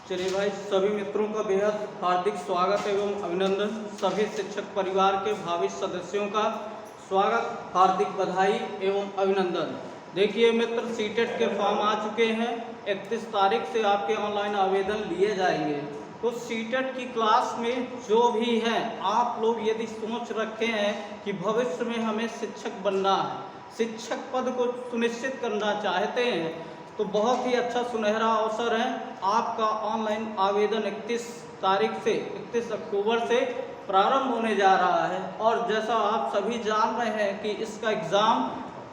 चलिए भाई, सभी मित्रों का बेहद हार्दिक स्वागत एवं अभिनंदन। सभी शिक्षक परिवार के भावी सदस्यों का स्वागत, हार्दिक बधाई एवं अभिनंदन। देखिए मित्र, सीटेट के फॉर्म आ चुके हैं। 31 तारीख से आपके ऑनलाइन आवेदन लिए जाएंगे। तो सीटेट की क्लास में जो भी हैं, आप लोग यदि सोच रखे हैं कि भविष्य में हमें शिक्षक बनना है, शिक्षक पद को सुनिश्चित करना चाहते हैं, तो बहुत ही अच्छा सुनहरा अवसर है। आपका ऑनलाइन आवेदन 31 तारीख से 31 अक्टूबर से प्रारंभ होने जा रहा है। और जैसा आप सभी जान रहे हैं कि इसका एग्ज़ाम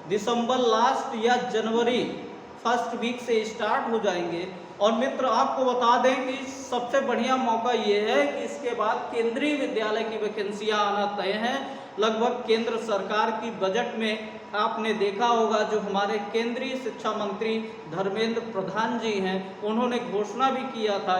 दिसंबर लास्ट या जनवरी फर्स्ट वीक से स्टार्ट हो जाएंगे। और मित्र, आपको बता दें कि सबसे बढ़िया मौका ये है कि इसके बाद केंद्रीय विद्यालय की वैकेंसियाँ आना तय हैं। लगभग केंद्र सरकार की बजट में आपने देखा होगा, जो हमारे केंद्रीय शिक्षा मंत्री धर्मेंद्र प्रधान जी हैं, उन्होंने घोषणा भी किया था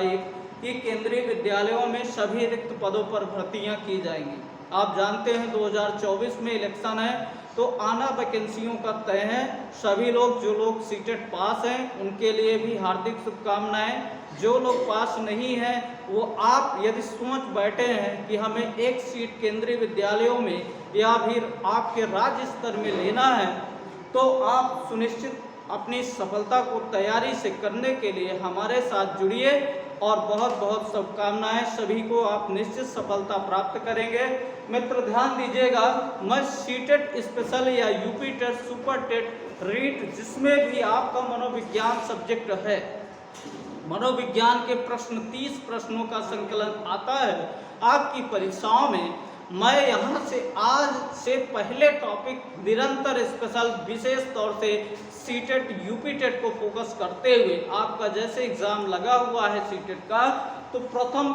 कि केंद्रीय विद्यालयों में सभी रिक्त पदों पर भर्तियां की जाएंगी। आप जानते हैं 2024 में इलेक्शन है, तो आना वैकेंसियों का तय है। सभी लोग, जो लोग सीटेट पास हैं, उनके लिए भी हार्दिक शुभकामनाएं। जो लोग पास नहीं हैं, वो आप यदि सोच बैठे हैं कि हमें एक सीट केंद्रीय विद्यालयों में या फिर आपके राज्य स्तर में लेना है, तो आप सुनिश्चित अपनी सफलता को तैयारी से करने के लिए हमारे साथ जुड़िए। और बहुत बहुत शुभकामनाएं सभी को, आप निश्चित सफलता प्राप्त करेंगे। मित्र ध्यान दीजिएगा, मैं सीटेट स्पेशल या UP TET, super TET, REET, जिसमें भी आपका मनोविज्ञान सब्जेक्ट है, मनोविज्ञान के प्रश्न 30 प्रश्नों का संकलन आता है आपकी परीक्षाओं में। मैं यहाँ से आज से पहले टॉपिक निरंतर स्पेशल विशेष तौर से सीटेट यूपी टेट को फोकस करते हुए, आपका जैसे एग्जाम लगा हुआ है सीटेट का, तो प्रथम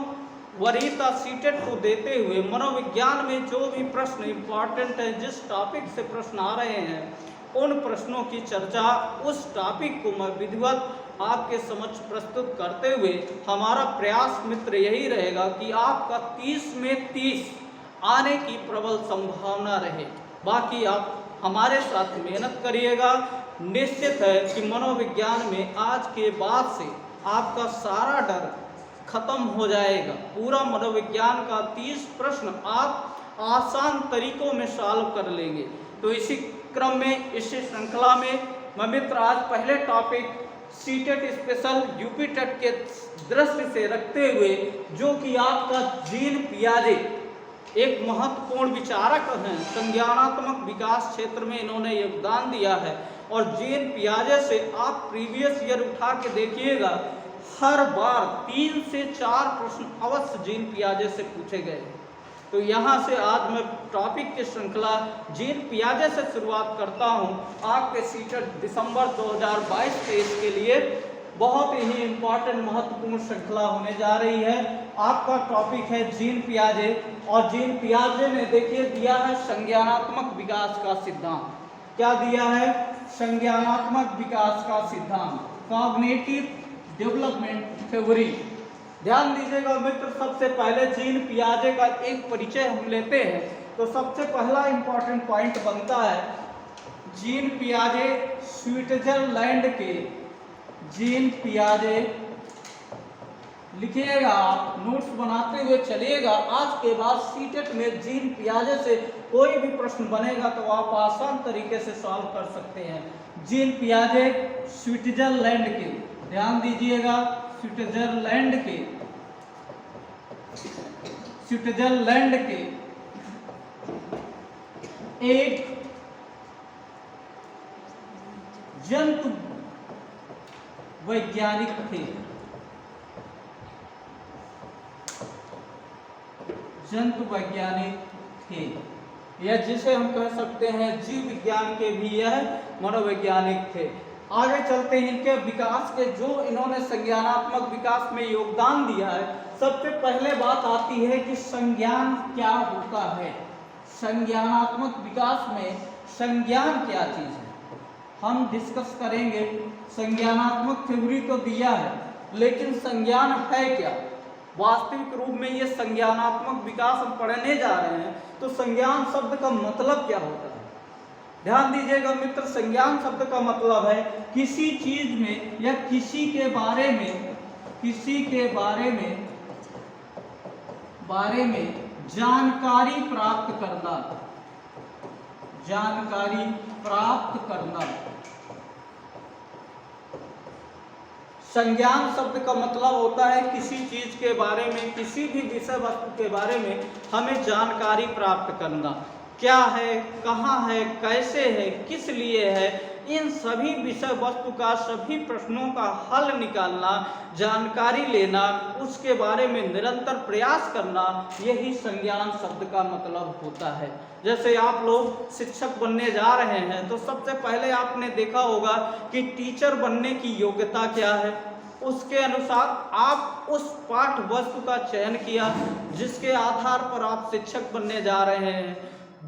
वरीयता सीटेट को देते हुए मनोविज्ञान में जो भी प्रश्न इम्पॉर्टेंट है, जिस टॉपिक से प्रश्न आ रहे हैं, उन प्रश्नों की चर्चा, उस टॉपिक को मैं विधिवत आपके समक्ष प्रस्तुत करते हुए, हमारा प्रयास मित्र यही रहेगा कि आपका 30 में 30 आने की प्रबल संभावना रहे। बाकी आप हमारे साथ मेहनत करिएगा। निश्चित है कि मनोविज्ञान में आज के बाद से आपका सारा डर खत्म हो जाएगा। पूरा मनोविज्ञान का 30 प्रश्न आप आसान तरीकों में सॉल्व कर लेंगे। तो इसी क्रम में, इसी श्रृंखला में मैं मित्र आज पहले topic CTET special UP TET के दृष्टि से रखते हुए, जो कि आपका जीन पियाजे एक महत्वपूर्ण विचारक हैं, संज्ञानात्मक विकास क्षेत्र में इन्होंने योगदान दिया है। और जीन पियाजे से आप प्रीवियस ईयर उठा के देखिएगा, हर बार 3 से 4 प्रश्न अवश्य जीन पियाजे से पूछे गए। तो यहाँ से आज मैं टॉपिक की श्रृंखला जीन पियाजे से शुरुआत करता हूँ। आपके सीटेट दिसंबर 2022-23 के लिए बहुत ही इम्पॉर्टेंट महत्वपूर्ण श्रृंखला होने जा रही है। आपका टॉपिक है जीन पियाजे, और जीन पियाजे ने देखिए दिया है संज्ञानात्मक विकास का सिद्धांत। क्या दिया है? संज्ञानात्मक विकास का सिद्धांत, कॉग्निटिव डेवलपमेंट थ्योरी। ध्यान दीजिएगा मित्र, सबसे पहले जीन पियाजे का एक परिचय हम लेते हैं। तो सबसे पहला इंपॉर्टेंट पॉइंट बनता है, जीन पियाजे स्विट्जरलैंड के, जीन पियाजे लिखिएगा, आप नोट्स बनाते हुए चलिएगा। आज के बाद सीटेट में जीन पियाजे से कोई भी प्रश्न बनेगा तो आप आसान तरीके से सॉल्व कर सकते हैं। जीन पियाजे स्विट्जरलैंड के, ध्यान दीजिएगा, स्विट्जरलैंड के एक जंतु वैज्ञानिक थे। जंतु वैज्ञानिक थे, या जिसे हम कह सकते हैं जीव विज्ञान के भी यह मनोवैज्ञानिक थे। आगे चलते हैं, इनके विकास के जो इन्होंने संज्ञानात्मक विकास में योगदान दिया है। सबसे पहले बात आती है कि संज्ञान क्या होता है। संज्ञानात्मक विकास में संज्ञान क्या चीज है, हम डिस्कस करेंगे। संज्ञानात्मक थ्योरी तो दिया है, लेकिन संज्ञान है क्या, वास्तविक रूप में ये संज्ञानात्मक विकास हम पढ़ने जा रहे हैं। तो संज्ञान शब्द का मतलब क्या होता है? ध्यान दीजिएगा मित्र, संज्ञान शब्द का मतलब है किसी चीज में या किसी के बारे में किसी के बारे में जानकारी प्राप्त करना, जानकारी प्राप्त करना। संज्ञान शब्द का मतलब होता है किसी चीज के बारे में, किसी भी विषय वस्तु के बारे में हमें जानकारी प्राप्त करना। क्या है, कहाँ है, कैसे है, किस लिए है, इन सभी विषय वस्तु का, सभी प्रश्नों का हल निकालना, जानकारी लेना, उसके बारे में निरंतर प्रयास करना, यही संज्ञान शब्द का मतलब होता है। जैसे आप लोग शिक्षक बनने जा रहे हैं तो सबसे पहले आपने देखा होगा कि टीचर बनने की योग्यता क्या है, उसके अनुसार आप उस पाठ वस्तु का चयन किया जिसके आधार पर आप शिक्षक बनने जा रहे हैं।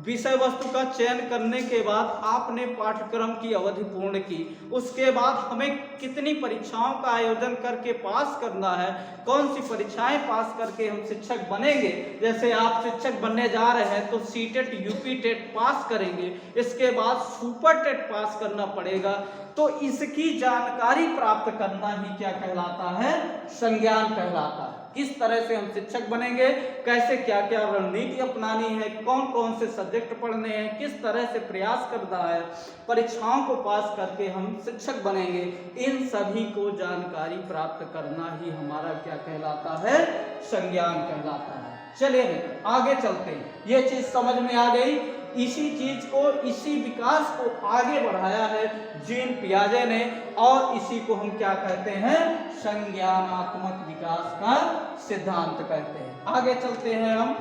विषय वस्तु का चयन करने के बाद आपने पाठ्यक्रम की अवधि पूर्ण की, उसके बाद हमें कितनी परीक्षाओं का आयोजन करके पास करना है, कौन सी परीक्षाएं पास करके हम शिक्षक बनेंगे। जैसे आप शिक्षक बनने जा रहे हैं तो सीटेट, यूपी टेट पास करेंगे, इसके बाद सुपर टेट पास करना पड़ेगा। तो इसकी जानकारी प्राप्त करना ही क्या कहलाता है, संज्ञान कहलाता है। किस तरह से हम शिक्षक बनेंगे, कैसे क्या क्या रणनीति अपनानी है, कौन कौन से सब्जेक्ट पढ़ने हैं, किस तरह से प्रयास करना है, परीक्षाओं को पास करके हम शिक्षक बनेंगे, इन सभी को जानकारी प्राप्त करना ही हमारा क्या कहलाता है, संज्ञान कहलाता है। चलिए आगे चलते हैं। ये चीज समझ में आ गई। इसी चीज को, इसी विकास को आगे बढ़ाया है जीन पियाजे ने, और इसी को हम क्या कहते हैं, संज्ञानात्मक विकास का सिद्धांत कहते हैं। आगे चलते हैं हम।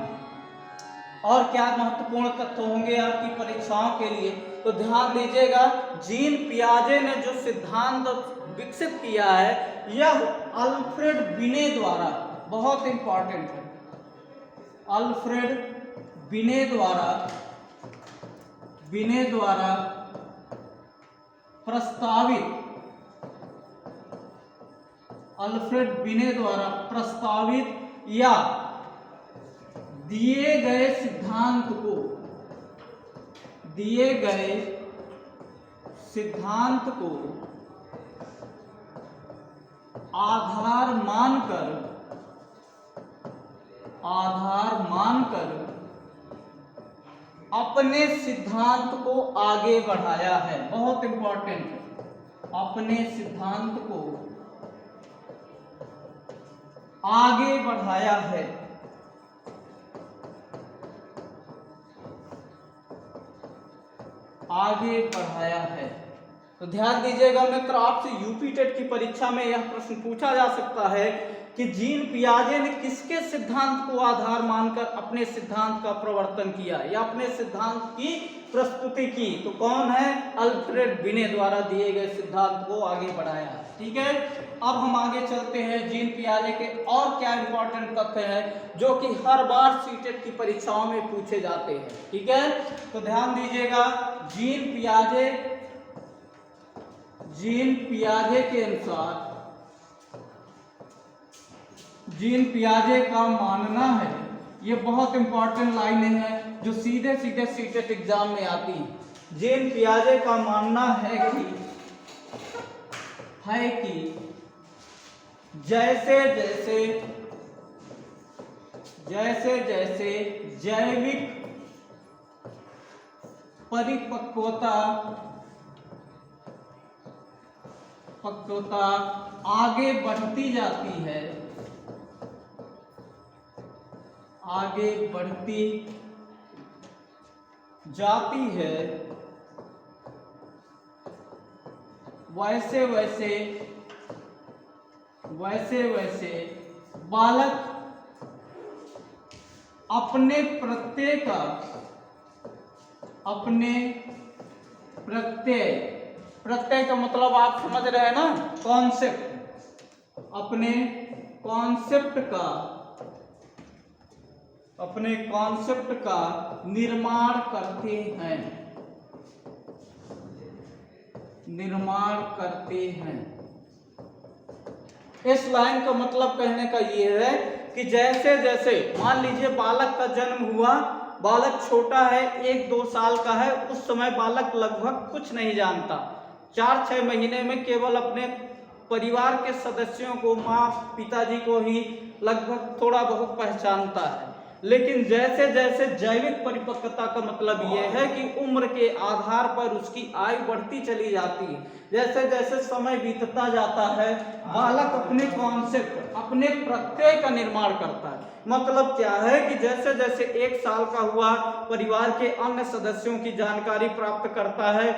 और क्या महत्वपूर्ण तथ्य होंगे आपकी परीक्षाओं के लिए, तो ध्यान दीजिएगा। जीन पियाजे ने जो सिद्धांत विकसित किया है यह अल्फ्रेड बिने द्वारा, बहुत इंपॉर्टेंट है, अल्फ्रेड बिने द्वारा प्रस्तावित, अल्फ्रेड बिने द्वारा प्रस्तावित या दिए गए सिद्धांत को आधार मानकर अपने सिद्धांत को आगे बढ़ाया है। बहुत इंपॉर्टेंट है, अपने सिद्धांत को आगे बढ़ाया है। तो ध्यान दीजिएगा मित्र, आपसे यूपी टेट की परीक्षा में यह प्रश्न पूछा जा सकता है कि जीन पियाजे ने किसके सिद्धांत को आधार मानकर अपने सिद्धांत का प्रवर्तन किया या अपने सिद्धांत की प्रस्तुति की। तो कौन है, अल्फ्रेड बिने द्वारा दिए गए सिद्धांत को आगे बढ़ाया। ठीक है, अब हम आगे चलते हैं। जीन पियाजे के और क्या इंपॉर्टेंट तथ्य हैं जो कि हर बार सीटेट की परीक्षाओं में पूछे जाते हैं। ठीक है, तो ध्यान दीजिएगा। जीन पियाजे के अनुसार, जीन पियाजे का मानना है, ये बहुत इंपॉर्टेंट लाइनें हैं जो सीधे सीधे सीटेट एग्जाम में आती हैं। जीन पियाजे का मानना है कि जैसे जैसे जैविक परिपक्वता आगे बढ़ती जाती है, वैसे वैसे बालक अपने प्रत्यय का मतलब आप समझ रहे हैं ना, कॉन्सेप्ट, अपने कॉन्सेप्ट का निर्माण करते हैं। इस लाइन का मतलब कहने का ये है कि जैसे जैसे मान लीजिए बालक का जन्म हुआ, बालक छोटा है, 1-2 साल का है, उस समय बालक लगभग कुछ नहीं जानता, 4-6 महीने में केवल अपने परिवार के सदस्यों को, माँ पिताजी को ही लगभग थोड़ा बहुत पहचानता है, लेकिन जैसे जैसे जैविक परिपक्वता का मतलब यह है कि उम्र के आधार पर उसकी आयु बढ़ती चली जाती है। जैसे जैसे समय बीतता जाता है, बालक अपने कॉन्सेप्ट, अपने प्रत्यय का निर्माण करता है। मतलब क्या है कि जैसे जैसे 1 साल का हुआ, परिवार के अन्य सदस्यों की जानकारी प्राप्त करता है।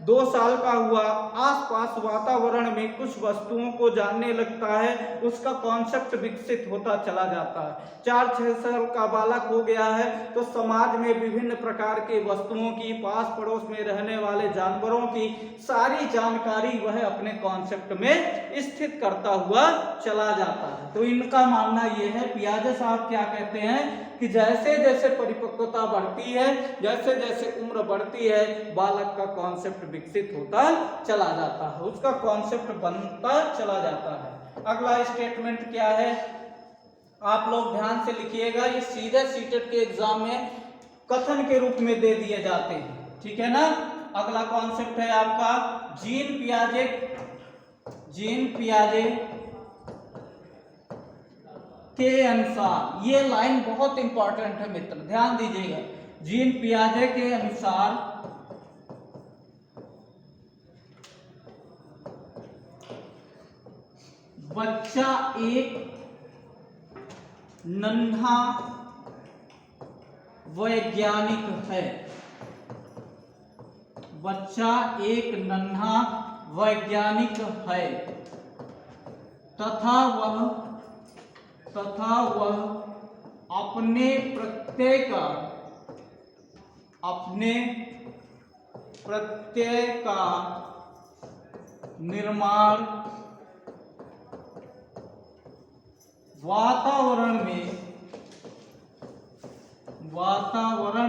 2 साल का हुआ, आसपास वातावरण में कुछ वस्तुओं को जानने लगता है, उसका कॉन्सेप्ट विकसित होता चला जाता है। 4-6 साल का बालक हो गया है तो समाज में विभिन्न प्रकार के वस्तुओं की, पास पड़ोस में रहने वाले जानवरों की सारी जानकारी वह अपने कॉन्सेप्ट में स्थित करता हुआ चला जाता है। तो इनका मानना यह है, पियाजे साहब क्या कहते हैं कि जैसे जैसे परिपक्वता बढ़ती है, जैसे जैसे उम्र बढ़ती है, बालक का कॉन्सेप्ट विकसित होता चला जाता है, उसका कॉन्सेप्ट बनता चला जाता है। अगला स्टेटमेंट क्या है, आप लोग ध्यान से लिखिएगा, ये सीधे सीटेट के एग्जाम में कथन के रूप में दे दिए जाते हैं, ठीक है ना। अगला कॉन्सेप्ट है आपका जीन पियाजे के अनुसार। ये लाइन बहुत इंपॉर्टेंट है मित्र, ध्यान दीजिएगा। जीन पियाजे के अनुसार बच्चा एक नन्हा वैज्ञानिक है। बच्चा एक नन्हा वैज्ञानिक है तथा वह अपने प्रत्यय का निर्माण वातावरण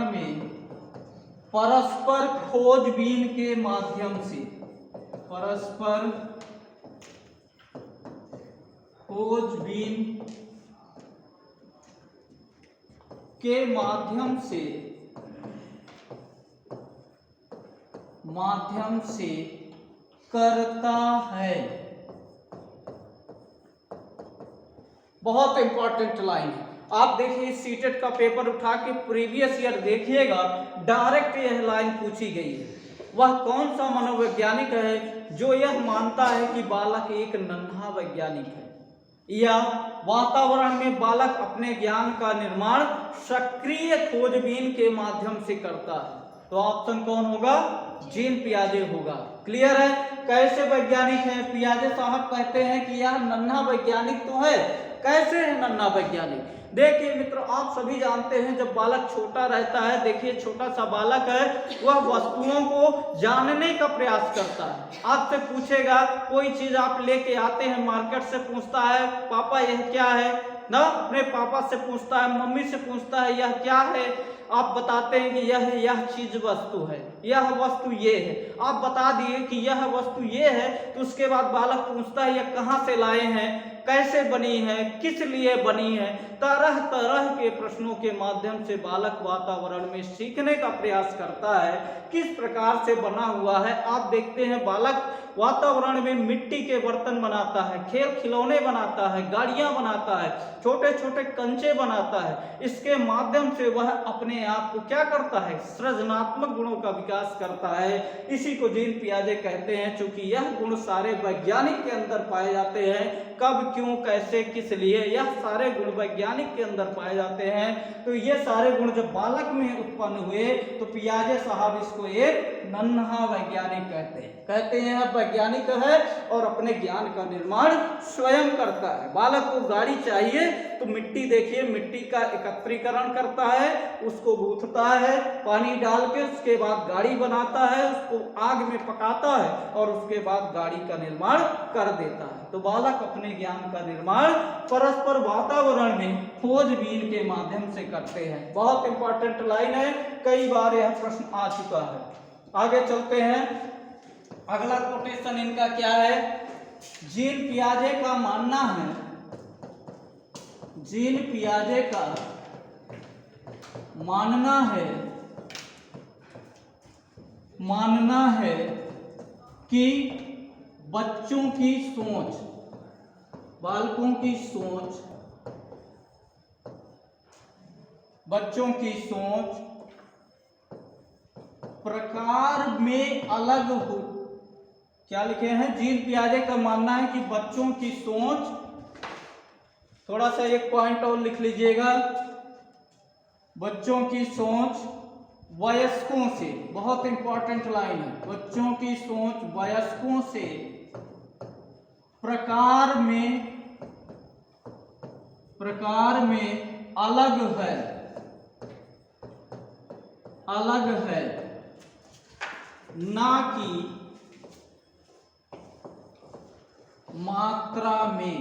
में परस्पर खोजबीन के माध्यम से, परस्पर खोजबीन के माध्यम से करता है। बहुत इंपॉर्टेंट लाइन है। आप देखिए सीटेट का पेपर उठा के प्रीवियस ईयर देखिएगा, डायरेक्ट यह लाइन पूछी गई है। वह कौन सा मनोवैज्ञानिक है जो यह मानता है कि बालक एक नन्हा वैज्ञानिक है, या वातावरण में बालक अपने ज्ञान का निर्माण सक्रिय खोजबीन के माध्यम से करता है? तो ऑप्शन कौन होगा? जीन पियाजे होगा। क्लियर है? कैसे वैज्ञानिक है? पियाजे साहब कहते हैं कि यह नन्हा वैज्ञानिक तो है। कैसे है नन्हा वैज्ञानिक? देखिए मित्रों, आप सभी जानते हैं जब बालक छोटा रहता है, देखिए छोटा सा बालक है, वह वस्तुओं को जानने का प्रयास करता है। आपसे पूछेगा, कोई चीज आप लेके आते हैं मार्केट से, पूछता है पापा यह क्या है ना, अपने पापा से पूछता है, मम्मी से पूछता है यह क्या है, आप बताते हैं कि यह चीज वस्तु है, यह वस्तु ये है, आप बता दिए कि यह वस्तु ये है, तो उसके बाद बालक पूछता है यह कहाँ से लाए हैं, कैसे बनी है, किस लिए बनी है। तरह तरह के प्रश्नों के माध्यम से बालक वातावरण में सीखने का प्रयास करता है किस प्रकार से बना हुआ है। आप देखते हैं बालक वातावरण में मिट्टी के बर्तन बनाता है, खेल खिलौने बनाता है, गाड़ियां बनाता है, छोटे छोटे कंचे बनाता है। इसके माध्यम से वह अपने आप को क्या करता है? सृजनात्मक गुणों का विकास करता है। इसी को जीन पियाजे कहते हैं। चूंकि यह गुण सारे वैज्ञानिक के अंदर पाए जाते हैं, कब, क्यों, कैसे, किस लिए, यह सारे गुण वैज्ञानिक के अंदर पाए जाते हैं। तो ये सारे गुण जब बालक में उत्पन्न हुए तो पियाजे साहब इसको एक नन्हा वैज्ञानिक कहते हैं वैज्ञानिक है और अपने ज्ञान का निर्माण स्वयं करता है। बालक को गाड़ी चाहिए तो मिट्टी, देखिए मिट्टी का एकत्रीकरण करता है, उसको गूंथता है पानी डाल के, उसके बाद गाड़ी बनाता है, उसको आग में पकाता है और उसके बाद गाड़ी का निर्माण कर देता है। तो बालक अपने ज्ञान का निर्माण परस्पर वातावरण में खोजबीन के माध्यम से करते हैं। बहुत इंपॉर्टेंट लाइन है, कई बार यह प्रश्न आ चुका है। आगे चलते हैं। अगला कोटेशन इनका क्या है? जीन पियाजे का मानना है, जीन पियाजे का मानना है कि बच्चों की सोच, बालकों की सोच, बच्चों की सोच प्रकार में अलग हो। क्या लिखे हैं? जीन पियाजे का मानना है कि बच्चों की सोच, थोड़ा सा एक पॉइंट और लिख लीजिएगा, बच्चों की सोच वयस्कों से, बहुत इंपॉर्टेंट लाइन है, बच्चों की सोच वयस्कों से प्रकार में अलग है, ना कि मात्रा में।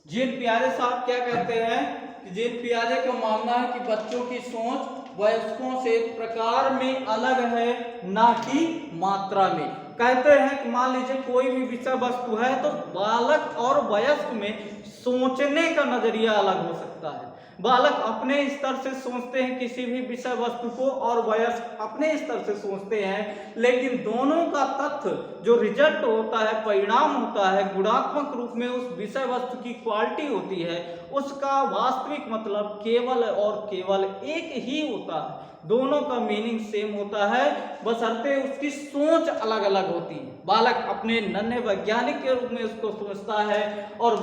जीन पियाजे साहब क्या कहते हैं कि जीन पियाजे का मानना है कि बच्चों की सोच वयस्कों से प्रकार में अलग है, ना कि मात्रा में। कहते हैं कि मान लीजिए कोई भी विषय वस्तु है तो बालक और वयस्क में सोचने का नजरिया अलग हो सकता है। बालक अपने स्तर से सोचते हैं किसी भी विषय वस्तु को और वयस्क अपने स्तर से सोचते हैं, लेकिन दोनों का तथ्य जो रिजल्ट होता है, परिणाम होता है, गुणात्मक रूप में उस विषय वस्तु की क्वालिटी होती है, उसका वास्तविक मतलब केवल और केवल एक ही होता है। दोनों का मीनिंग सेम होता है, बशर्ते उसकी सोच अलग अलग होती है। बालक अपने नन्हे वैज्ञानिक के रूप में उसको सोचता है और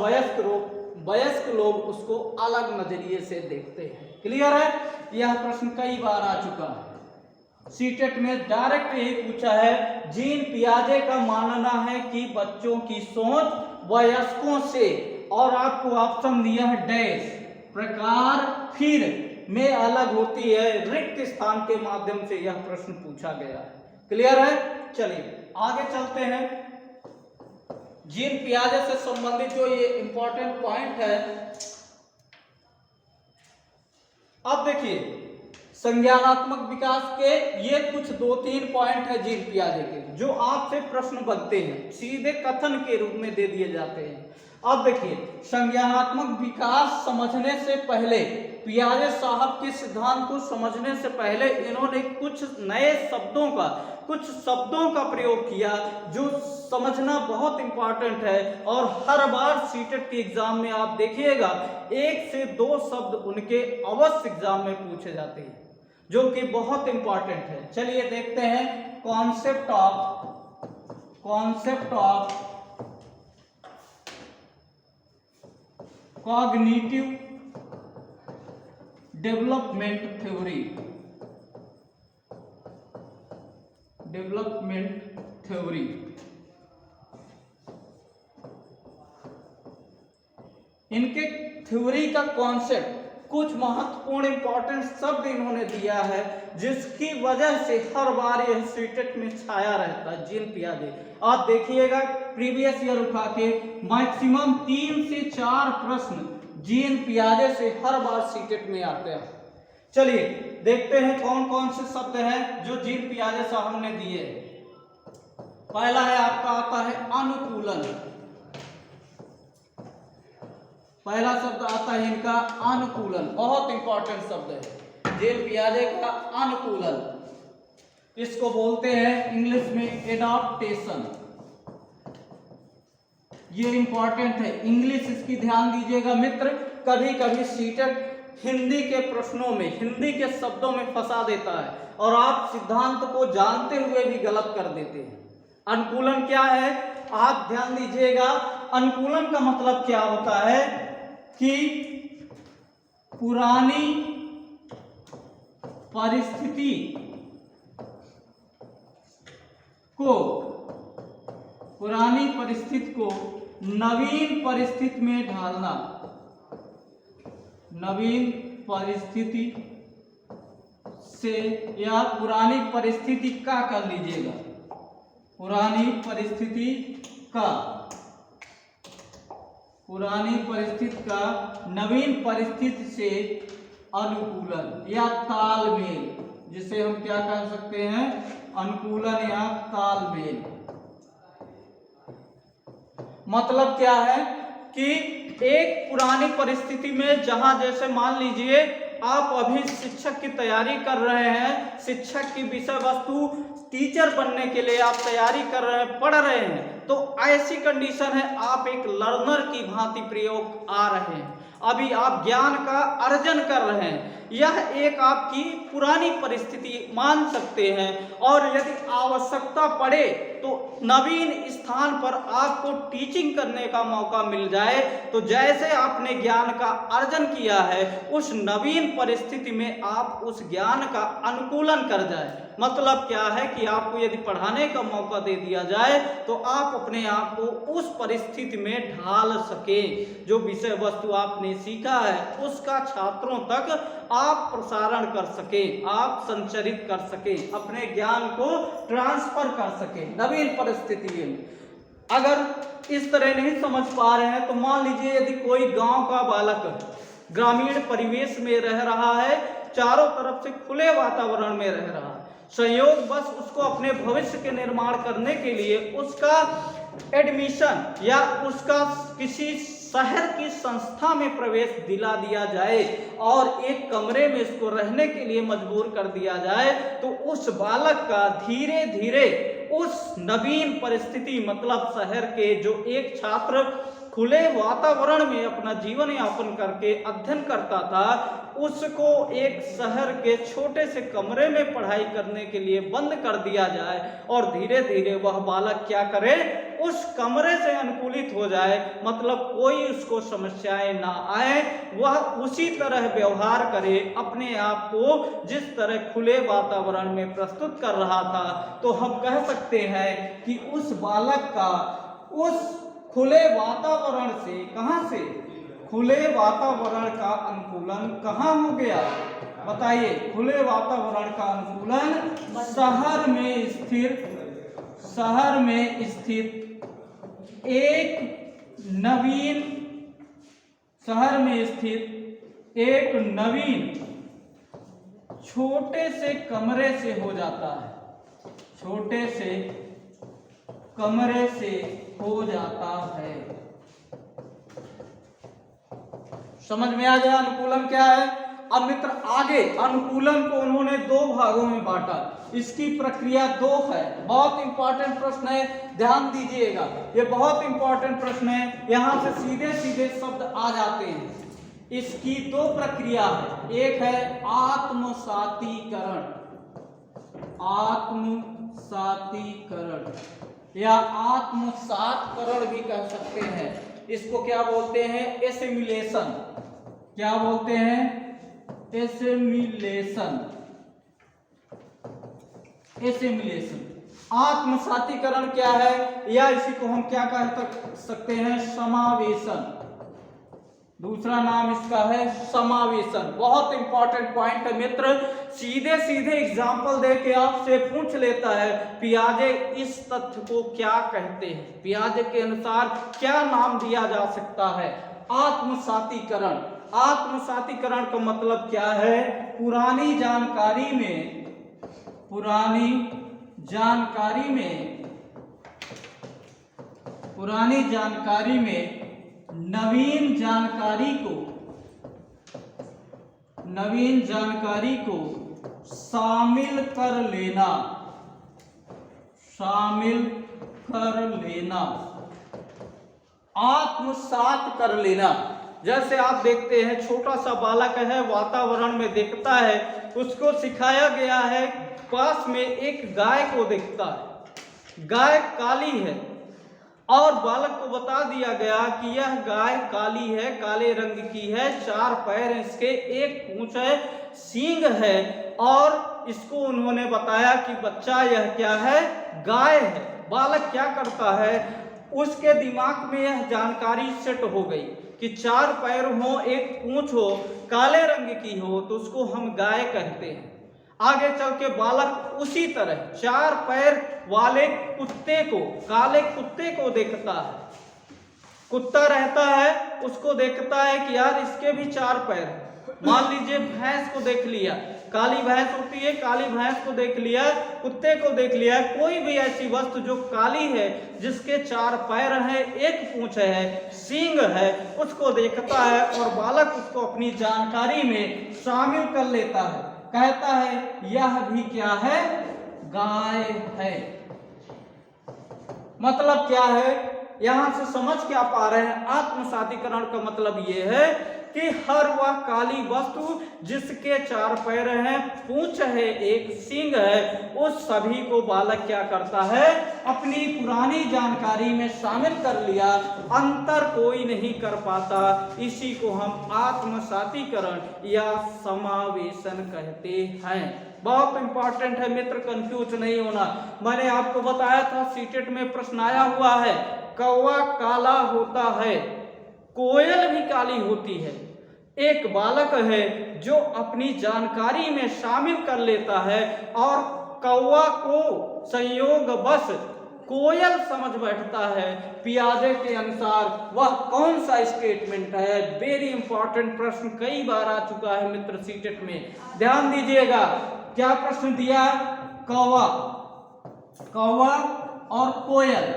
वयस्क लोग उसको अलग नजरिए से देखते हैं। क्लियर है? यह प्रश्न कई बार आ चुका है, सीटेट में डायरेक्ट यही पूछा है। जीन पियाजे का मानना है कि बच्चों की सोच वयस्कों से, और आपको ऑप्शन दिया है डैश, प्रकार फिर में अलग होती है। रिक्त स्थान के माध्यम से यह प्रश्न पूछा गया है। क्लियर है? चलिए आगे चलते हैं। जीन पियाजे से संबंधित जो ये इंपॉर्टेंट पॉइंट है, अब देखिए संज्ञानात्मक विकास के ये कुछ 2-3 पॉइंट है जीन पियाजे के, जो आपसे प्रश्न बनते हैं, सीधे कथन के रूप में दे दिए जाते हैं। अब देखिए संज्ञानात्मक विकास समझने से पहले, पियाजे साहब के सिद्धांत को समझने से पहले इन्होंने कुछ नए शब्दों का प्रयोग किया जो समझना बहुत इंपॉर्टेंट है। और हर बार सीटेट के एग्जाम में आप देखिएगा 1 से 2 शब्द उनके अवश्य एग्जाम में पूछे जाते हैं, जो कि बहुत इंपॉर्टेंट है। चलिए देखते हैं। Concept of cognitive development theory. इनके थ्योरी का कॉन्सेप्ट, कुछ महत्वपूर्ण इंपॉर्टेंट शब्द इन्होंने दिया है, जिसकी वजह से हर बार यह सीटेट में छाया रहता है। जीन पियाजे आप देखिएगा प्रीवियस ईयर उठा के मैक्सिमम 3 से 4 प्रश्न जीन पियाजे से हर बार सीटेट में आते हैं। चलिए देखते हैं कौन कौन से शब्द हैं जो जीन पियाजे साहब ने दिए। पहला है आपका आता है अनुकूलन। पहला शब्द आता है इनका अनुकूलन, बहुत इंपॉर्टेंट शब्द है जीन पियाजे का अनुकूलन। इसको बोलते हैं इंग्लिश में एडाप्टेशन। ये इंपॉर्टेंट है, इंग्लिश इसकी ध्यान दीजिएगा मित्र। कभी कभी सीटेट हिंदी के प्रश्नों में, हिंदी के शब्दों में फंसा देता है और आप सिद्धांत को जानते हुए भी गलत कर देते हैं। अनुकूलन क्या है आप ध्यान दीजिएगा। अनुकूलन का मतलब क्या होता है कि पुरानी परिस्थिति को नवीन परिस्थिति में ढालना। नवीन परिस्थिति से, या पुरानी परिस्थिति का कर लीजिएगा, पुरानी परिस्थिति का नवीन परिस्थिति से अनुकूलन या तालमेल, जिसे हम क्या कह सकते हैं, अनुकूलन या तालमेल। मतलब क्या है कि एक पुरानी परिस्थिति में, जहां जैसे मान लीजिए आप अभी शिक्षक की तैयारी कर रहे हैं शिक्षक की विषय वस्तु टीचर बनने के लिए आप तैयारी कर रहे हैं, पढ़ रहे हैं, तो ऐसी कंडीशन है आप एक लर्नर की भांति प्रयोग आ रहे हैं, अभी आप ज्ञान का अर्जन कर रहे हैं। यह एक आपकी पुरानी परिस्थिति मान सकते हैं, और यदि आवश्यकता पड़े तो नवीन स्थान पर आपको टीचिंग करने का मौका मिल जाए, तो जैसे आपने ज्ञान का अर्जन किया है उस नवीन परिस्थिति में आप उस ज्ञान का अनुकूलन कर जाए। मतलब क्या है कि आपको यदि पढ़ाने का मौका दे दिया जाए तो आप अपने आप को उस परिस्थिति में ढाल सके, जो विषय वस्तु आपने सीखा है उसका छात्रों तक आप प्रसारण कर सके, आप संचरित कर सके, अपने ज्ञान को ट्रांसफर कर सके नवीन परिस्थिति में। अगर इस तरह नहीं समझ पा रहे हैं तो मान लीजिए यदि कोई गांव का बालक ग्रामीण परिवेश में रह रहा है, चारों तरफ से खुले वातावरण में रह रहा है, संयोग बस उसको अपने भविष्य के निर्माण करने के लिए उसका एडमिशन या उसका किसी शहर की संस्था में प्रवेश दिला दिया जाए और एक कमरे में इसको रहने के लिए मजबूर कर दिया जाए, तो उस बालक का धीरे धीरे उस नवीन परिस्थिति मतलब शहर के जो एक छात्र खुले वातावरण में अपना जीवन यापन करके अध्ययन करता था, उसको एक शहर के छोटे से कमरे में पढ़ाई करने के लिए बंद कर दिया जाए और धीरे धीरे वह बालक क्या करे, उस कमरे से अनुकूलित हो जाए, मतलब कोई उसको समस्याएं ना आए, वह उसी तरह व्यवहार करे अपने आप को जिस तरह खुले वातावरण में प्रस्तुत कर रहा था। तो हम कह सकते हैं कि उस बालक का उस खुले वातावरण से, कहां से, खुले वातावरण का अनुकूलन कहां हो गया बताइए? खुले वातावरण का अनुकूलन शहर में स्थित एक नवीन छोटे से कमरे से हो जाता है, छोटे से कमरे से हो जाता है। समझ में आ गया अनुकूलन क्या है? अब मित्र आगे अनुकूलन को उन्होंने दो भागों में बांटा, इसकी प्रक्रिया दो है। बहुत इंपॉर्टेंट प्रश्न है, ध्यान दीजिएगा, ये बहुत इंपॉर्टेंट प्रश्न है, यहां से सीधे सीधे शब्द आ जाते हैं। इसकी दो प्रक्रिया है, एक है आत्मसातीकरण, आत्मसातीकरण या आत्मसातकरण भी कह सकते हैं। इसको क्या बोलते हैं? एसिमिलेशन। क्या बोलते हैं? एसिमिलेशन। आत्मसातीकरण क्या है, या इसी को हम क्या कह सकते हैं? समावेशन। दूसरा नाम इसका है समावेशन। बहुत इंपॉर्टेंट पॉइंट है मित्र, सीधे सीधे एग्जाम्पल देके आपसे पूछ लेता है पियाजे इस तथ्य को क्या कहते हैं, पियाजे के अनुसार क्या नाम दिया जा सकता है? आत्मसातीकरण। आत्मसातीकरण का मतलब क्या है? पुरानी जानकारी में नवीन जानकारी को शामिल कर लेना, आत्मसात कर लेना। जैसे आप देखते हैं छोटा सा बालक है, वातावरण में देखता है, उसको सिखाया गया है, पास में एक गाय को देखता है, गाय काली है और बालक को बता दिया गया कि यह गाय काली है, काले रंग की है, चार पैर इसके, एक पूंछ है, सींग है, और इसको उन्होंने बताया कि बच्चा यह क्या है? गाय है। बालक क्या करता है, उसके दिमाग में यह जानकारी सेट हो गई कि चार पैर हो, एक पूंछ हो, काले रंग की हो, तो उसको हम गाय कहते हैं। आगे चल के बालक उसी तरह चार पैर वाले कुत्ते को, काले कुत्ते को देखता है, कुत्ता रहता है, उसको देखता है कि यार इसके भी चार पैर हैं। मान लीजिए भैंस को देख लिया, काली भैंस होती है, काली भैंस को देख लिया, कुत्ते को देख लिया, कोई भी ऐसी वस्तु जो काली है, जिसके चार पैर हैं, एक पूंछ है, सींग है, उसको देखता है और बालक उसको अपनी जानकारी में शामिल कर लेता है। कहता है यह भी क्या है, गाय है। मतलब क्या है, यहां से समझ क्या पा रहे हैं, आत्मसातीकरण का मतलब यह है कि हर वह काली वस्तु जिसके 4 पैर हैं, पूंछ है, एक सींग है, उस सभी को बालक क्या करता है, अपनी पुरानी जानकारी में शामिल कर लिया, अंतर कोई नहीं कर पाता। इसी को हम आत्मसातीकरण या समावेशन कहते हैं। बहुत इंपॉर्टेंट है मित्र, कंफ्यूज नहीं होना। मैंने आपको बताया था सीटेट में प्रश्न आया हुआ है, कौवा काला होता है, कोयल भी काली होती है। एक बालक है जो अपनी जानकारी में शामिल कर लेता है और कौवा को संयोगवश कोयल समझ बैठता है। पियाजे के अनुसार वह कौन सा स्टेटमेंट है? वेरी इंपॉर्टेंट प्रश्न, कई बार आ चुका है मित्र सीटेट में, ध्यान दीजिएगा। क्या प्रश्न दिया? कौवा, कौवा और कोयल,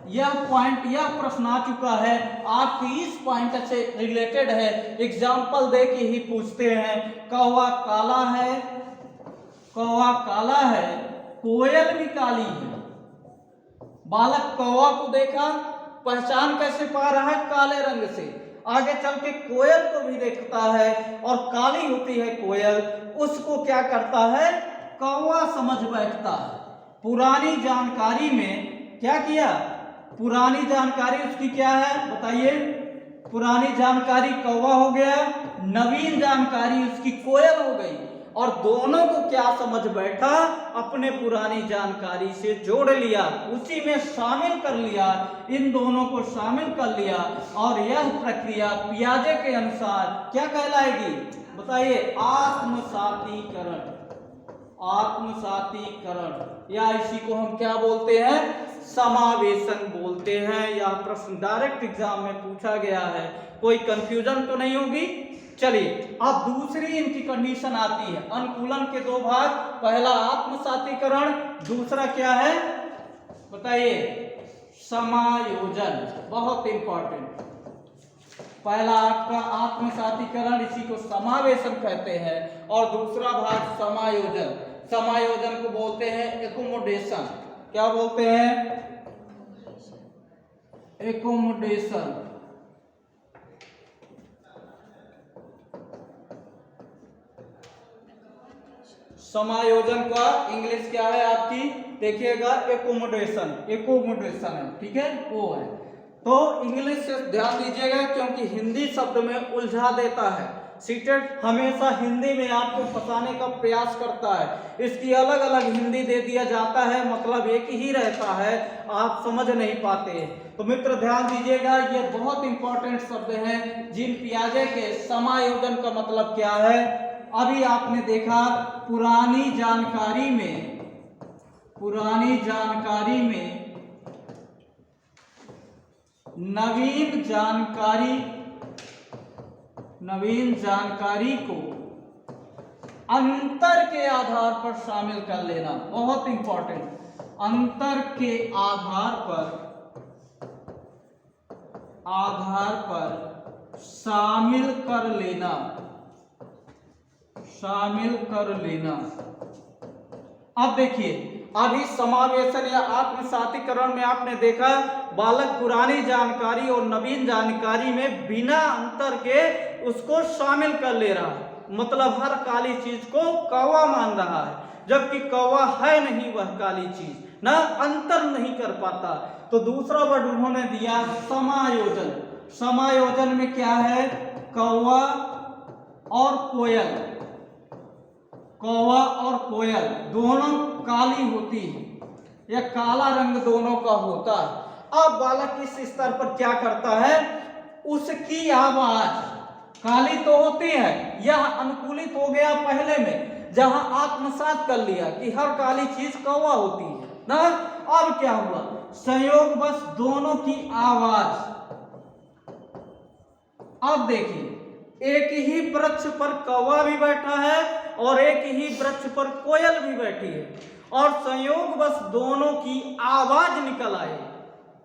यह पॉइंट, यह प्रश्न आ चुका है, आपकी इस पॉइंट से रिलेटेड है। एग्जाम्पल दे के ही पूछते हैं, कौवा काला है, कौवा काला है, कोयल भी काली है। बालक कौवा को देखा, पहचान कैसे पा रहा है? काले रंग से। आगे चल के कोयल को भी देखता है और काली होती है कोयल, उसको क्या करता है? कौवा समझ बैठता है। पुरानी जानकारी में क्या किया? पुरानी जानकारी उसकी क्या है बताइए? पुरानी जानकारी कौवा हो गया, नवीन जानकारी उसकी कोयल हो गई, और दोनों को क्या समझ बैठा? अपने पुरानी जानकारी से जोड़ लिया, उसी में शामिल कर लिया, इन दोनों को शामिल कर लिया, और यह प्रक्रिया पियाजे के अनुसार क्या कहलाएगी बताइए? आत्मसातीकरण। आत्मसातीकरण, या इसी को हम क्या बोलते हैं? समावेशन बोलते हैं। यह प्रश्न डायरेक्ट एग्जाम में पूछा गया है, कोई कंफ्यूजन तो नहीं होगी। चलिए अब दूसरी इनकी कंडीशन आती है, अनुकूलन के 2 भाग, पहला आत्मसातीकरण, दूसरा क्या है बताइए? समायोजन। बहुत इंपॉर्टेंट, पहला आपका आत्मसातीकरण, इसी को समावेशन कहते हैं, और दूसरा भाग समायोजन। समायोजन को बोलते हैं एकोमोडेशन। क्या बोलते हैं? एकोमोडेशन। समायोजन का इंग्लिश क्या है आपकी? देखिएगा, एकोमोडेशन, एकोमोडेशन है, ठीक है, वो है। तो इंग्लिश से ध्यान दीजिएगा, क्योंकि हिंदी शब्द में उलझा देता है। सीटेट हमेशा हिंदी में आपको फंसाने का प्रयास करता है, इसकी अलग अलग हिंदी दे दिया जाता है, मतलब एक ही रहता है, आप समझ नहीं पाते। तो मित्र ध्यान दीजिएगा, ये बहुत इंपॉर्टेंट शब्द हैं। जीन पियाजे के समायोजन का मतलब क्या है? अभी आपने देखा पुरानी जानकारी में, पुरानी जानकारी में नवीन जानकारी, नवीन जानकारी को अंतर के आधार पर शामिल कर लेना। बहुत इंपॉर्टेंट, अंतर के आधार पर शामिल कर लेना, शामिल कर लेना। अब देखिए, अभी समावेशन या आत्मसातीकरण में आपने देखा बालक पुरानी जानकारी और नवीन जानकारी में बिना अंतर के उसको शामिल कर ले रहा है, मतलब हर काली चीज को कौवा मान रहा है, जबकि कौवा है नहीं वह काली चीज, ना अंतर नहीं कर पाता। तो दूसरा वर्ड उन्होंने दिया समायोजन। समायोजन में क्या है? कौवा और कोयल, कौवा और कोयल दोनों काली होती है, या काला रंग दोनों का होता है। अब बालक इस स्तर पर क्या करता है? उसकी आवाज काली तो होती है, यह अनुकूलित हो गया पहले में, जहां आत्मसात कर लिया कि हर काली चीज कौवा होती है ना। अब क्या हुआ? संयोग बस दोनों की आवाज। अब देखिए, एक ही वृक्ष पर कौवा भी बैठा है और एक ही वृक्ष पर कोयल भी बैठी है, और संयोग बस दोनों की आवाज निकल आए।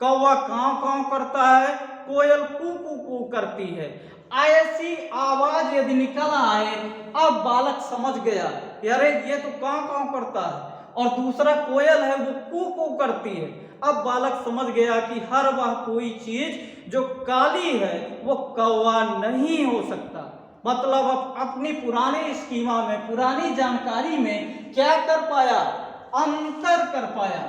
कौवा कांव कांव करता है, कोयल कू कू कू करती है। ऐसी आवाज यदि निकल आए, अब बालक समझ गया अरे ये तो कां कां करता है, और दूसरा कोयल है वो कू कू करती है। अब बालक समझ गया कि हर वह कोई चीज जो काली है वो कौवा नहीं हो सकता। मतलब अब अपनी पुरानी स्कीमा में, पुरानी जानकारी में क्या कर पाया, अंतर कर पाया।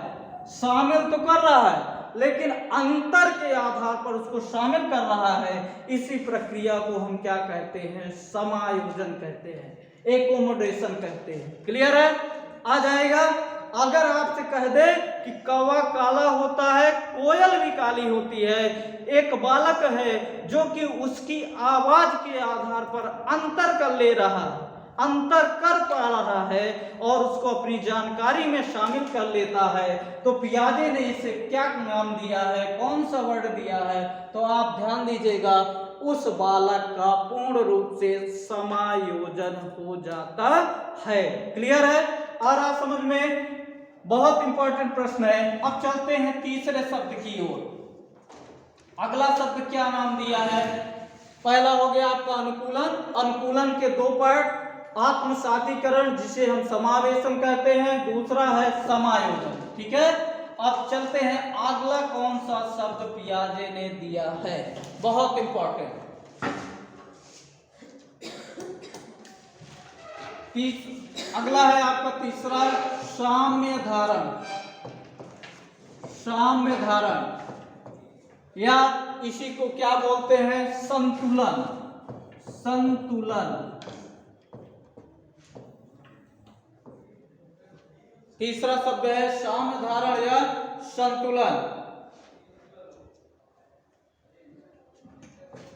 शामिल तो कर रहा है लेकिन अंतर के आधार पर उसको शामिल कर रहा है। इसी प्रक्रिया को हम क्या कहते हैं, समायोजन कहते हैं, एकोमोडेशन कहते हैं। क्लियर है? आ जाएगा। अगर आपसे कह दे कि कौवा काला होता है, कोयल भी काली होती है, एक बालक है जो कि उसकी आवाज के आधार पर अंतर कर ले रहा है, अंतर कर पा रहा है और उसको अपनी जानकारी में शामिल कर लेता है, तो पियाजे ने इसे क्या नाम दिया है, कौन सा वर्ड दिया है? तो आप ध्यान दीजिएगा, उस बालक का पूर्ण रूप से समायोजन हो जाता है। क्लियर है? आ रहा समझ में? बहुत इंपॉर्टेंट प्रश्न है। अब चलते हैं तीसरे शब्द की ओर। अगला शब्द क्या नाम दिया है? पहला हो गया आपका अनुकूलन। अनुकूलन के दो पार्ट, आत्मसातीकरण जिसे हम समावेशन कहते हैं, दूसरा है समायोजन। ठीक है, अब चलते हैं अगला कौन सा शब्द पियाजे ने दिया है, बहुत इंपॉर्टेंट। अगला है आपका तीसरा, साम्य धारण। साम्य धारण या इसी को क्या बोलते हैं, संतुलन। संतुलन तीसरा शब्द है, साम्य धारण या संतुलन।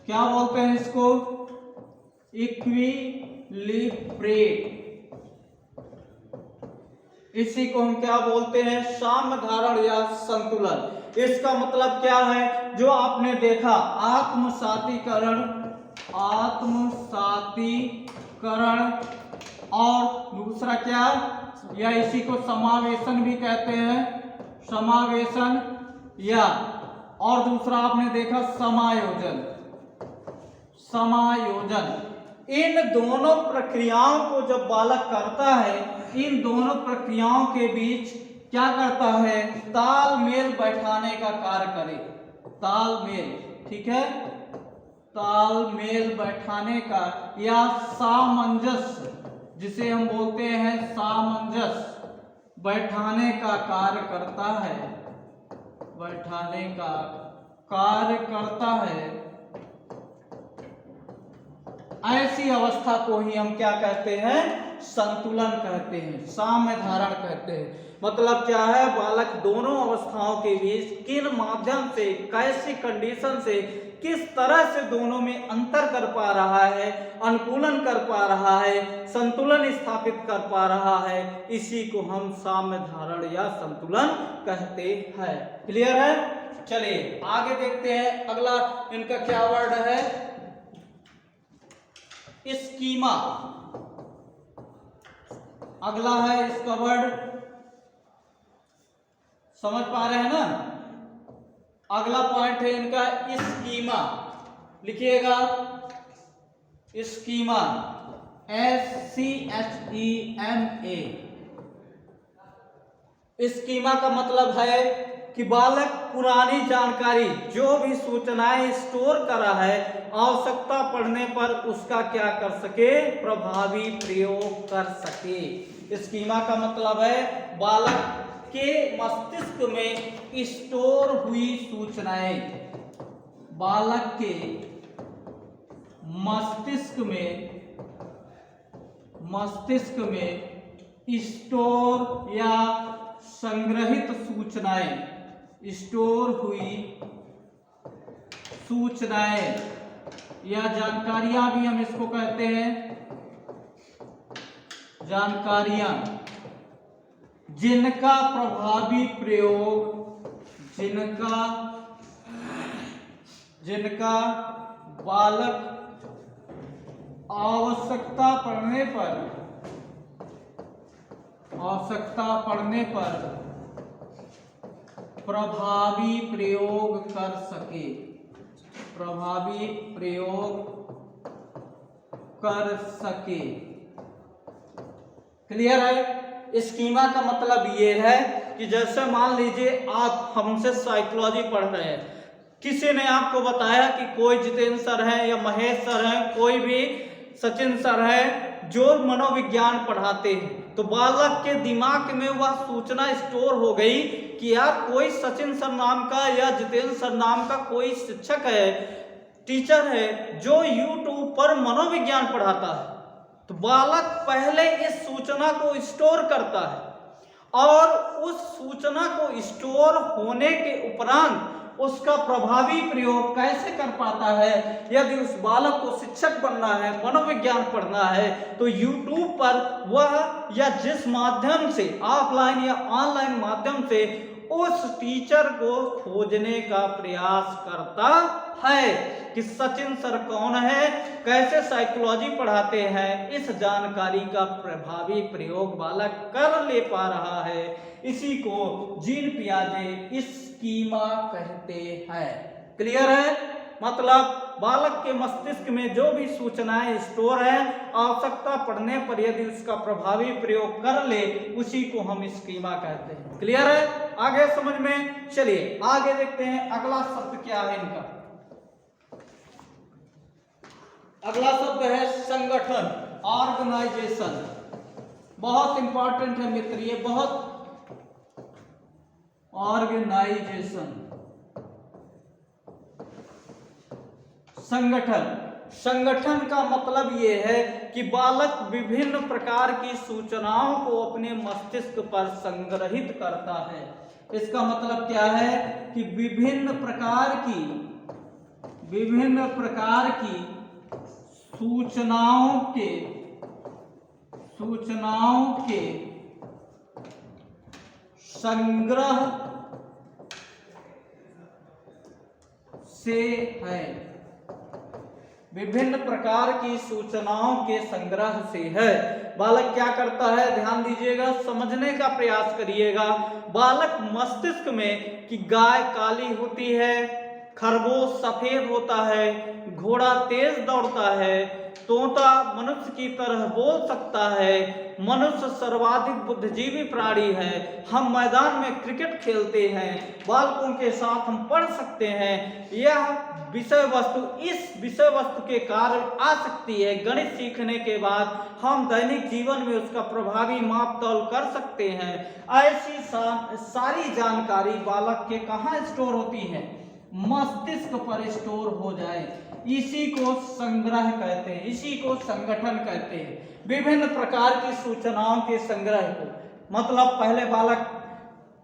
क्या बोलते हैं इसको, इक्विलिब्रेट। इसी को हम क्या बोलते हैं, साम्य धारण या संतुलन। इसका मतलब क्या है, जो आपने देखा आत्मसातीकरण, आत्मसातीकरण और दूसरा क्या, या इसी को समावेशन भी कहते हैं, समावेशन, या और दूसरा आपने देखा समायोजन। समायोजन, इन दोनों प्रक्रियाओं को जब बालक करता है, इन दोनों प्रक्रियाओं के बीच क्या करता है, तालमेल बैठाने का कार्य करे। तालमेल, ठीक है, तालमेल बैठाने का या सामंजस्य, जिसे हम बोलते हैं सामंजस्य, बैठाने का कार्य करता है, बैठाने का कार्य करता है। ऐसी अवस्था को ही हम क्या कहते हैं, संतुलन कहते हैं, साम्य धारण कहते हैं। मतलब क्या है, बालक दोनों अवस्थाओं के बीच किन माध्यम से, कैसी कंडीशन से, किस तरह से दोनों में अंतर कर पा रहा है, अनुकूलन कर पा रहा है, संतुलन स्थापित कर पा रहा है, इसी को हम साम्य धारण या संतुलन कहते हैं। क्लियर है? चलिए आगे देखते हैं। अगला इनका क्या वर्ड है, स्कीमा। अगला है इसका वर्ड, समझ पा रहे हैं ना? अगला पॉइंट है इनका स्कीमा। लिखिएगा स्कीमा, SCHEMA। स्कीमा का मतलब है कि बालक पुरानी जानकारी, जो भी सूचनाएं स्टोर करा है, आवश्यकता पड़ने पर उसका क्या कर सके, प्रभावी प्रयोग कर सके। स्कीमा का मतलब है बालक के मस्तिष्क में स्टोर हुई सूचनाएं, बालक के मस्तिष्क में स्टोर या संग्रहित सूचनाएं, स्टोर हुई सूचनाएं या जानकारियां भी हम इसको कहते हैं, जानकारियां, जिनका प्रभावी प्रयोग, जिनका बालक आवश्यकता पड़ने पर प्रभावी प्रयोग कर सके, प्रभावी प्रयोग कर सके। क्लियर है। स्कीमा का मतलब ये है कि जैसे मान लीजिए आप हमसे साइकोलॉजी पढ़ रहे हैं, किसी ने आपको बताया कि कोई जितेंद्र सर है या महेश सर है, कोई भी सचिन सर है जो मनोविज्ञान पढ़ाते हैं, तो बालक के दिमाग में वह सूचना स्टोर हो गई कि यार कोई सचिन सर नाम का या जितेंद्र सर नाम का कोई शिक्षक है, टीचर है जो यूट्यूब पर मनोविज्ञान पढ़ाता है। तो बालक पहले इस सूचना को स्टोर करता है और उस सूचना को स्टोर होने के उपरांत उसका प्रभावी प्रयोग कैसे कर पाता है। यदि उस बालक को शिक्षक बनना है, मनोविज्ञान पढ़ना है, तो YouTube पर वह या जिस माध्यम से ऑफलाइन या ऑनलाइन माध्यम से उस टीचर को खोजने का प्रयास करता है कि सचिन सर कौन है, कैसे साइकोलॉजी पढ़ाते हैं, इस जानकारी का प्रभावी प्रयोग बालक कर ले पा रहा है। इसी को जीन पियाजे स्कीमा कहते हैं। क्लियर है। मतलब बालक के मस्तिष्क में जो भी सूचनाएं स्टोर है, आवश्यकता पड़ने पर यदि उसका प्रभावी प्रयोग कर ले, उसी को हम स्कीमा कहते हैं। क्लियर है। आगे समझ में चलिए आगे देखते हैं अगला शब्द क्या है इनका। अगला शब्द है संगठन, ऑर्गेनाइजेशन। बहुत इंपॉर्टेंट है मित्र ये, बहुत। ऑर्गेनाइजेशन, संगठन। संगठन का मतलब ये है कि बालक विभिन्न प्रकार की सूचनाओं को अपने मस्तिष्क पर संग्रहित करता है। इसका मतलब क्या है कि विभिन्न प्रकार की सूचनाओं के संग्रह से है। विभिन्न प्रकार की सूचनाओं के संग्रह से है। बालक क्या करता है, ध्यान दीजिएगा, समझने का प्रयास करिएगा। बालक मस्तिष्क में कि गाय काली होती है, खरगोश सफेद होता है, घोड़ा तेज दौड़ता है, तोता मनुष्य की तरह बोल सकता है, मनुष्य सर्वाधिक बुद्धिजीवी प्राणी है, हम मैदान में क्रिकेट खेलते हैं, बालकों के साथ हम पढ़ सकते हैं, यह विषय वस्तु इस विषय वस्तु के कार्य आ सकती है। गणित सीखने के बाद हम दैनिक जीवन में उसका प्रभावी माप तौल कर सकते हैं। ऐसी सारी जानकारी बालक के कहाँ स्टोर होती है, मस्तिष्क पर स्टोर हो जाए। इसी को संग्रह कहते हैं, इसी को संगठन कहते हैं। विभिन्न प्रकार की सूचनाओं के संग्रह को, मतलब पहले बालक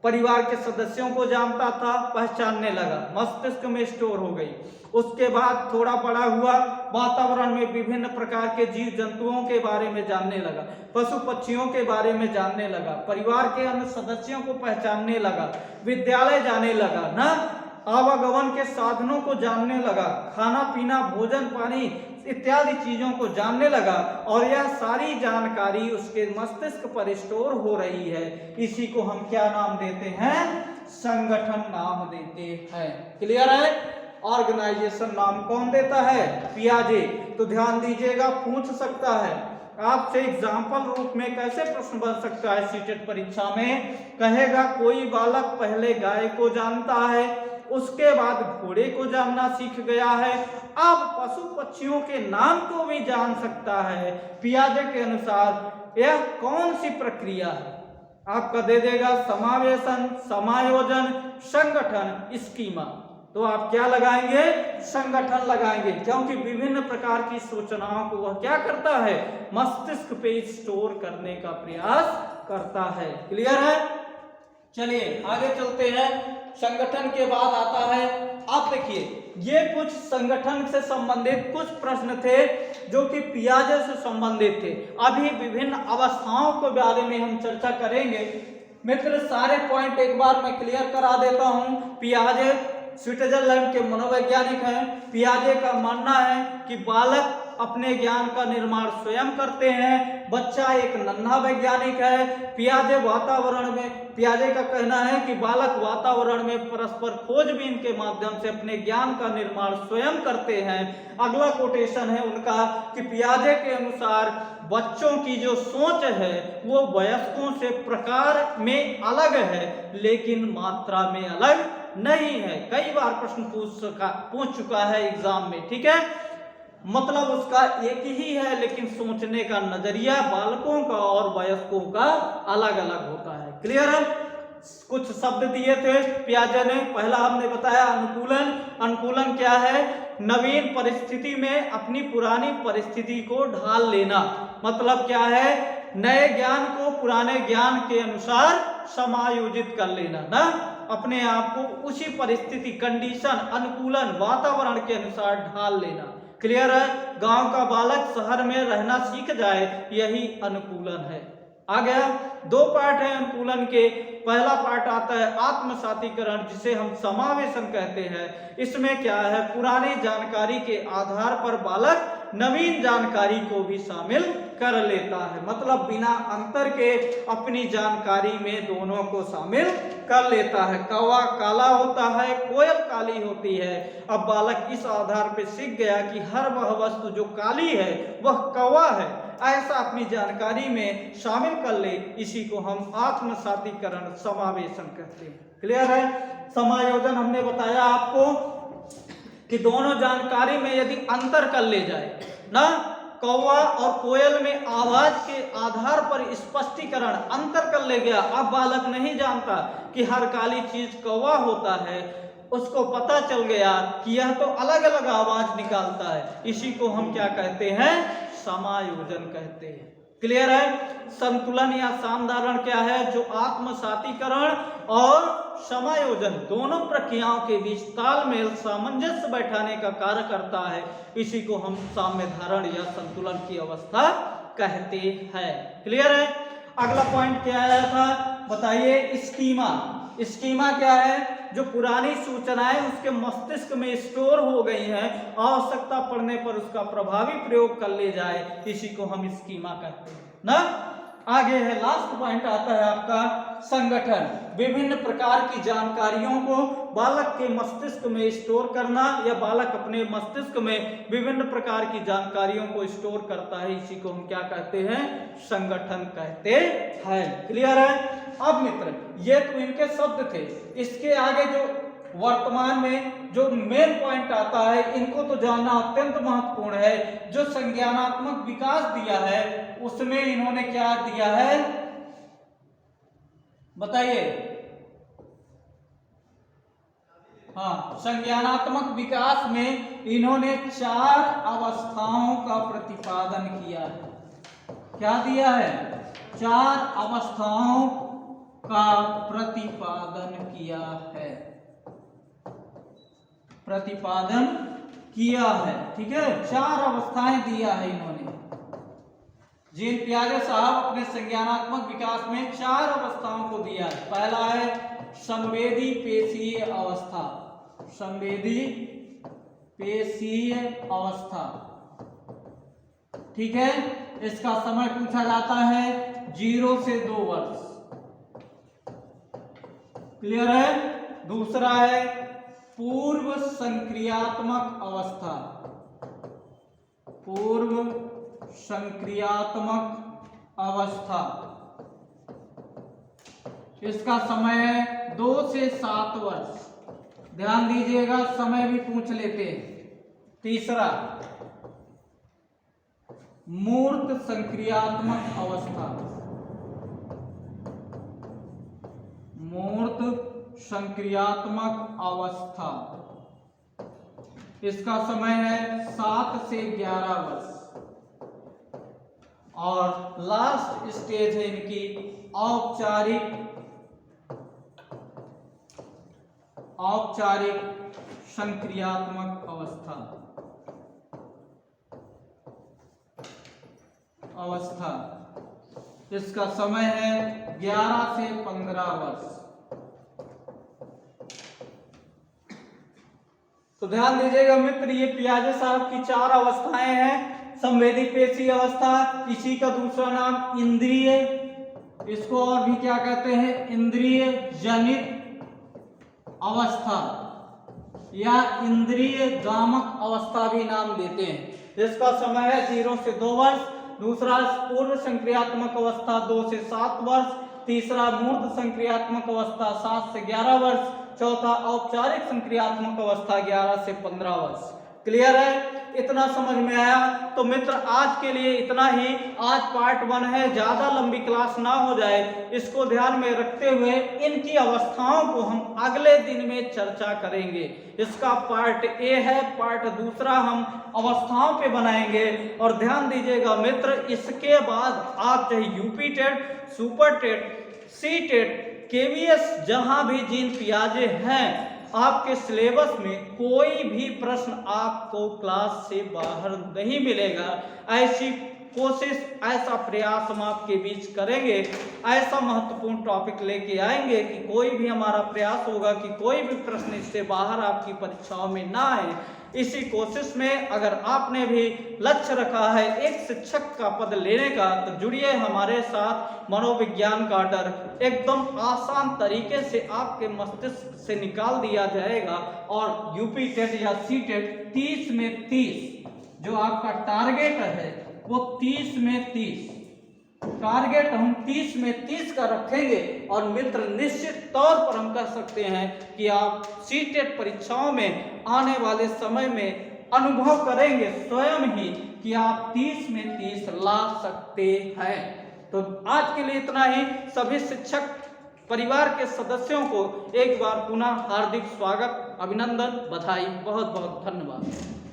परिवार के सदस्यों को जानता था, पहचानने लगा, मस्तिष्क में स्टोर हो गई। उसके बाद थोड़ा बड़ा हुआ, वातावरण में विभिन्न प्रकार के जीव जंतुओं के बारे में जानने लगा, पशु पक्षियों के बारे में जानने लगा, परिवार के अन्य सदस्यों को पहचानने लगा, विद्यालय जाने लगा ना, आवागमन के साधनों को जानने लगा, खाना पीना भोजन पानी इत्यादि चीजों को जानने लगा, और यह सारी जानकारी उसके मस्तिष्क पर स्टोर हो रही है। इसी को हम क्या नाम देते हैं, संगठन नाम देते हैं। क्लियर है। ऑर्गेनाइजेशन नाम कौन देता है, पियाजे। तो ध्यान दीजिएगा, पूछ सकता है आपसे एग्जाम्पल रूप में, कैसे प्रश्न बन सकता है सीटेट परीक्षा में, कहेगा कोई बालक पहले गाय को जानता है, उसके बाद घोड़े को जानना सीख गया है, अब पशु पक्षियों के नाम को भी जान सकता है। पियाजे के अनुसार यह कौन सी प्रक्रिया है, आपका दे देगा समावेशन, समायोजन, संगठन, स्कीमा। तो आप क्या लगाएंगे, संगठन लगाएंगे, क्योंकि विभिन्न प्रकार की सूचनाओं को वह क्या करता है, मस्तिष्क पे स्टोर करने का प्रयास करता है। क्लियर है। चलिए आगे चलते हैं। संगठन के बाद आता है, आप देखिए ये कुछ संगठन से संबंधित कुछ प्रश्न थे जो कि पियाजे से संबंधित थे। अभी विभिन्न अवस्थाओं के बारे में हम चर्चा करेंगे। मित्र सारे पॉइंट एक बार मैं क्लियर करा देता हूं। पियाजे स्विट्जरलैंड के मनोवैज्ञानिक हैं। पियाजे का मानना है कि बालक अपने ज्ञान का निर्माण स्वयं करते हैं। बच्चा एक नन्हा वैज्ञानिक है। पियाजे का कहना है कि बालक वातावरण में परस्पर खोजबीन के माध्यम से अपने ज्ञान का निर्माण स्वयं करते हैं। अगला कोटेशन है उनका कि पियाजे के अनुसार बच्चों की जो सोच है वो वयस्कों से प्रकार में अलग है, लेकिन मात्रा में अलग नहीं है। कई बार प्रश्न पूछ चुका है एग्जाम में, ठीक है। मतलब उसका एक ही है, लेकिन सोचने का नजरिया बालकों का और वयस्कों का अलग अलग होता है। क्लियर है। कुछ शब्द दिए थे पियाजे ने। पहला हमने बताया अनुकूलन। अनुकूलन क्या है? नवीन परिस्थिति में अपनी पुरानी परिस्थिति को ढाल लेना। मतलब क्या है? नए ज्ञान को पुराने ज्ञान के अनुसार समायोजित कर लेना ना, अपने आप को उसी परिस्थिति, कंडीशन, अनुकूलन, वातावरण के अनुसार ढाल लेना। क्लियर है। गांव का बालक शहर में रहना सीख जाए, यही अनुकूलन है। आ गया। दो पार्ट है अनुकूलन के। पहला पार्ट आता है आत्मसातीकरण, जिसे हम समावेशन कहते हैं। इसमें क्या है? पुरानी जानकारी के आधार पर बालक नवीन जानकारी को भी शामिल कर लेता है। मतलब बिना अंतर के अपनी जानकारी में दोनों को शामिल कर लेता है। कौवा काला होता है, कोयल काली होती है। अब बालक इस आधार पर सीख गया कि हर वह वस्तु जो काली है वह कौवा है, ऐसा अपनी जानकारी में शामिल कर ले। इसी को हम आत्मसातीकरण, समावेशन कहते हैं। क्लियर है। समायोजन हमने बताया आपको कि दोनों जानकारी में यदि अंतर कर ले जाए ना, कौवा और कोयल में आवाज के आधार पर स्पष्टीकरण अंतर कर ले गया। अब बालक नहीं जानता कि हर काली चीज कौवा होता है, उसको पता चल गया कि यह तो अलग अलग आवाज निकालता है। इसी को हम क्या कहते हैं? समायोजन कहते हैं। क्लियर है। संतुलन या सामधारण क्या है? जो आत्मसातीकरण और समायोजन दोनों प्रक्रियाओं के बीच तालमेल, सामंजस्य बैठाने का कार्य करता है। इसी को हम साम्य धारण या संतुलन की अवस्था कहते हैं। क्लियर है। अगला पॉइंट क्या आया था बताइए? स्कीमा। स्कीमा क्या है? जो पुरानी सूचनाएं उसके मस्तिष्क में स्टोर हो गई हैं, आवश्यकता पड़ने पर उसका प्रभावी प्रयोग कर ले जाए, इसी को हम स्कीमा कहते हैं ना। आगे है, लास्ट पॉइंट आता है आपका संगठन। विभिन्न प्रकार की जानकारियों को बालक के मस्तिष्क में स्टोर करना, या बालक अपने मस्तिष्क में विभिन्न प्रकार की जानकारियों को स्टोर करता है, इसी को हम क्या कहते हैं? संगठन कहते हैं। क्लियर है। अब मित्र, ये तो इनके शब्द थे। इसके आगे जो वर्तमान में जो मेन पॉइंट आता है, इनको तो जानना अत्यंत महत्वपूर्ण है। जो संज्ञानात्मक विकास दिया है उसमें इन्होंने क्या दिया है बताइए? हाँ, संज्ञानात्मक विकास में इन्होंने 4 अवस्थाओं का प्रतिपादन किया है। क्या दिया है? 4 अवस्थाओं का प्रतिपादन किया है। प्रतिपादन किया है, ठीक है। 4 अवस्थाएं दिया है इन्होंने। जीन पियाजे साहब अपने संज्ञानात्मक विकास में 4 अवस्थाओं को दिया है। पहला है संवेदी पेशीय अवस्था। संवेदी पेशीय अवस्था, ठीक है। इसका समय पूछा जाता है 0 से 2 वर्ष। क्लियर है। दूसरा है पूर्व संक्रियात्मक अवस्था। पूर्व संक्रियात्मक अवस्था, इसका समय है 2 से 7 वर्ष। ध्यान दीजिएगा, समय भी पूछ लेते हैं। तीसरा मूर्त संक्रियात्मक अवस्था। मूर्त संक्रियात्मक अवस्था, इसका समय है 7 से 11 वर्ष। और लास्ट स्टेज है इनकी औपचारिक संक्रियात्मक अवस्था। इसका समय है 11 से 15 वर्ष। तो ध्यान दीजिएगा मित्र, ये पियाजे साहब की 4 अवस्थाएं हैं। संवेदी पेशी अवस्था, इसी का दूसरा नाम इंद्रिय, इसको और भी क्या कहते हैं, इंद्रिय जनित अवस्था या इंद्रिय गामक अवस्था भी नाम देते हैं। इसका समय है 0 से 2 वर्ष। दूसरा पूर्व संक्रियात्मक अवस्था 2 से 7 वर्ष। तीसरा मूर्ध संक्रियात्मक अवस्था 7 से 11 वर्ष। चौथा औपचारिक संक्रियात्मक अवस्था 11 से 15 वर्ष। क्लियर है? इतना समझ में आया? तो मित्र आज के लिए इतना ही। आज पार्ट 1 है, ज्यादा लंबी क्लास ना हो जाए, इसको ध्यान में रखते हुए इनकी अवस्थाओं को हम अगले दिन में चर्चा करेंगे। इसका पार्ट ए है, पार्ट दूसरा हम अवस्थाओं पे बनाएंगे। और ध्यान दीजिएगा मित्र, इसके बाद आप चाहे UP TET, super TET, CTET, KVS, जहां भी जिन पियाजे हैं, आपके सिलेबस में कोई भी प्रश्न आपको क्लास से बाहर नहीं मिलेगा। ऐसी कोशिश, ऐसा प्रयास हम आपके बीच करेंगे, ऐसा महत्वपूर्ण टॉपिक लेके आएंगे कि कोई भी हमारा प्रयास होगा कि कोई भी प्रश्न इससे बाहर आपकी परीक्षाओं में ना आए। इसी कोशिश में अगर आपने भी लक्ष्य रखा है एक शिक्षक का पद लेने का, तो जुड़िए हमारे साथ। मनोविज्ञान का डर एकदम आसान तरीके से आपके मस्तिष्क से निकाल दिया जाएगा। और यूपी टेट या सी टेट 30 में 30 जो आपका टारगेट है वो 30 में 30 टारगेट हम 30 में 30 का रखेंगे। और मित्र निश्चित तौर पर हम कह सकते हैं कि आप सीटेट परीक्षाओं में आने वाले समय में अनुभव करेंगे स्वयं ही कि आप 30 में 30 ला सकते हैं। तो आज के लिए इतना ही। सभी शिक्षक परिवार के सदस्यों को एक बार पुनः हार्दिक स्वागत, अभिनंदन, बधाई, बहुत बहुत धन्यवाद।